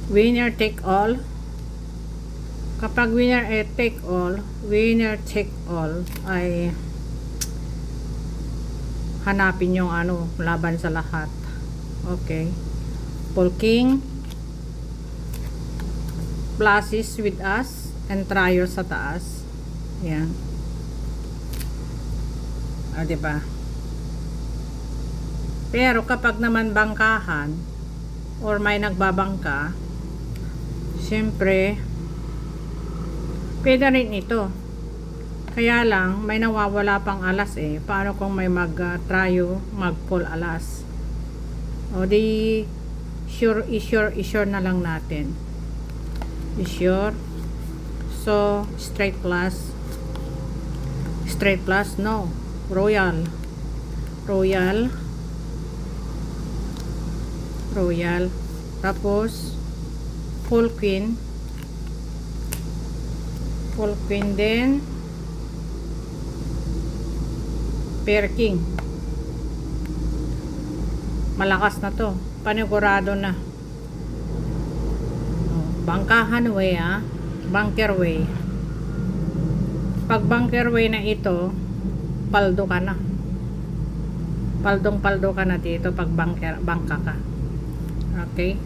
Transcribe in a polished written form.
winner take all. Kapag winner take all ay hanapin yung ano, laban sa lahat. Okay. Full king, pluses with us, and trial sa taas. Yan. Diba? Pero kapag naman bangkahan or may nagbabangka, syempre pwede rin ito. Kaya lang may nawawala pang alas eh. Paano kung may mag-tryo mag-pull alas? O di sure na lang natin. Sure. So straight plus no, royal, tapos full queen din, pair king. Malakas na to, panigurado na. Bangkahan way bunker way. Pag bunker way na ito, paldo ka na. Paldong-paldo ka na dito pag bangka ka. Okay?